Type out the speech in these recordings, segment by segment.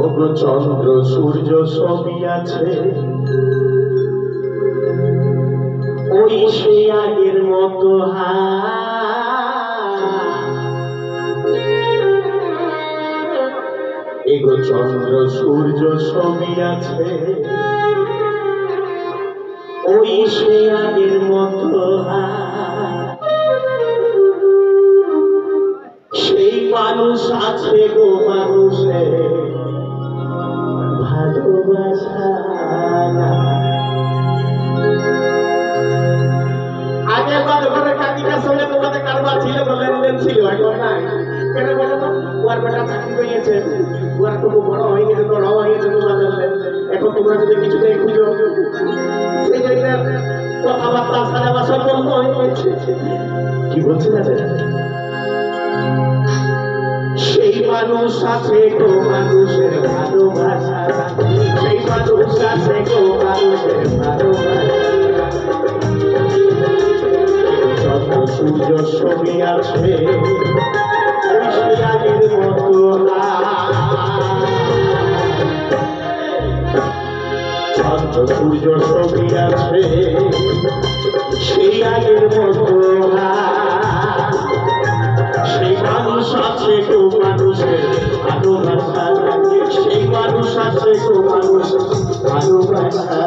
ওগো চন্দ্র সূর্য সবই আছে, ওই সে আগের মতো এগো চন্দ্র সূর্য সবই আছে, ওই সে আগের মতো সেই মানুষ আছে গো মানুষের ভালোবাসা। আগে ঘরে কাকিটা চলে তোমাদের কারবার ছিল, লেনদেন ছিল, এখন নাই কেন বলো তো? ওর বেটা চাকরি পেয়েছে, ওর খুব বড় হয়ে গেছে, বড় হয়ে গেছে তোমাদের, এখন তোমরা যদি কিছুতেই খুঁজো সেই জায়গায় কথাবার্তা সারাবাসা বন্ধ হয়ে গেছে। কি বলছে না সেই মানুষ আছে গো মানুষের ভালোবাসা, সেই মানুষ আছে গো মানুষের ভালোবাসা। চন্দ্র সূর্য সবই আছে, ওই সে আগের মতো চন্দ্র সূর্য সবই আছে, সেই আগের মতো সেই মানুষ আছে গো মানুষের ভালোবাসা, সেই মানুষ আছে গো মানুষের ভালোবাসা।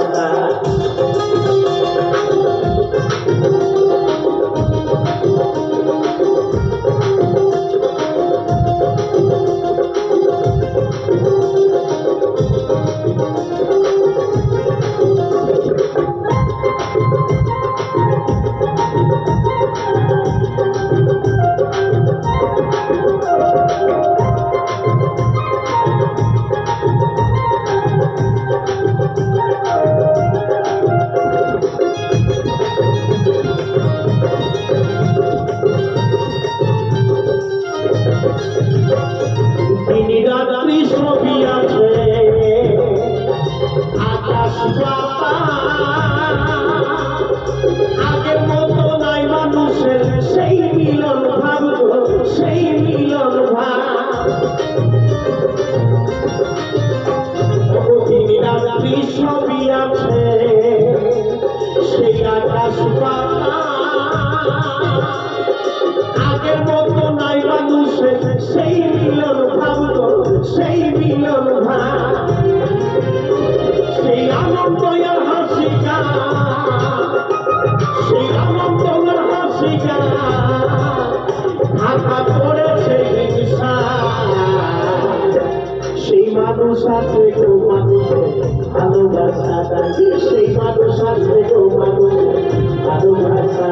রাত্রি সবই আছে, আকাশ আগের মতো নাই মানুষের সেই মিলন ভাব, সেই মিলন ভাব। রাত্রি সবই আছে, সেই আকাশ আগের মতো নাই মানুষের সেই মিলন ভাব, সেই মিলন ভাব। সেই আনন্দ আর হাসি গান, সেই আনন্দ আর হাসি গান ঢাকা পড়েছে সেই মানুষ আছে গো মানুষের ভালোবাসা, সেই মানুষ আছে গো মানুষের ভালোবাসা।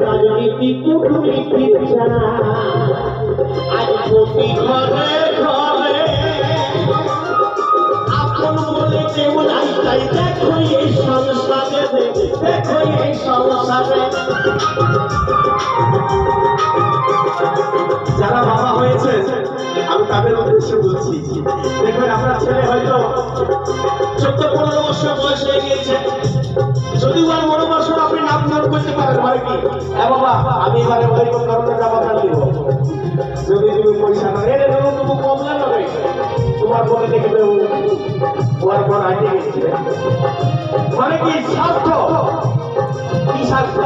রাজনীতি কূটনীতি আজ প্রতি ঘরে ঘরে আপন বলে কেউ নাই, তাই দেখো এই সংসারে, দেখো এই সংসারে। যারা বাবা হয়েছে আমি তাদের উদ্দেশ্যে বলছি, দেখবেন আপনার ছেলে হয়তো 14-15 বছর বয়স হয়ে গিয়েছে, যদি ওর বড় বছর আপনি নাম নাম করতে পারেন, মানে কি বাবা আমি এবারে ওইরকম ধরনের জামা প্যান্ট দিব, যদি তুমি পয়সা না এনে দেবো তবু কম না হবে, তোমার পরে দেখবে ওর পর আগে গেছে, মানে কি স্বার্থ, কি স্বার্থ?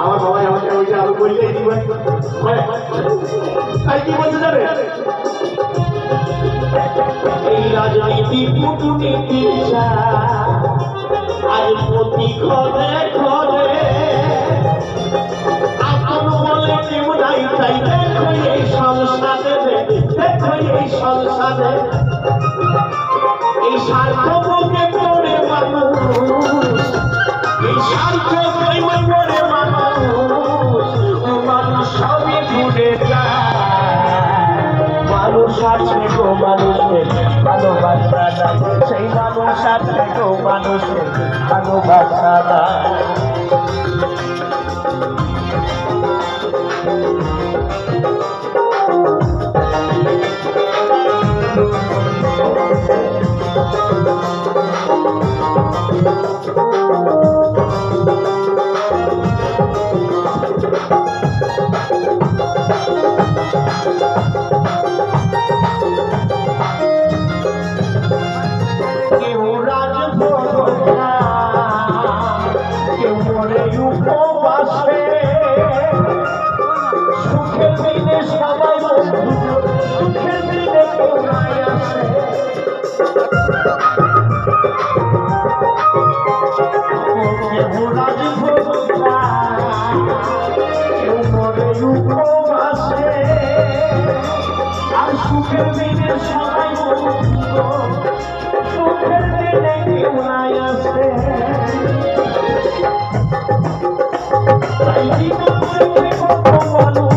আমার বাবাই আমাকে ওইটা আমি বললেই দিবেন, তাই কি বলতে যাবে? এই রাজনীতি কূটনীতি আজ প্রতি ঘরে ঘরে আপন বলে কেউ নাই, তাই দেখো এই সংসারে, দেখো এই সংসারে। এই স্বার্থ বুকে পড়ে মানুষ, এই স্বার্থ প্রেমে পড়ে মানুষ, মানুষ সবই ভুলে যায়, মানুষ আছে গো মানুষের ভালোবাসা নাই, সেই মানুষ আছে গো মানুষের ভালোবাসা নাই। সুখের দিনে সবাই সুখের দিনে কেউ নাই আসে, তাই জীবন থেকে কত মানুষ,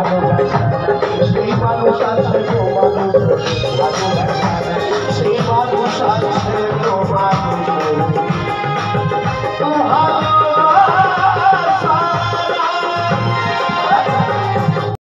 মানুষ আছে মানুষ আছে গো মানুষ।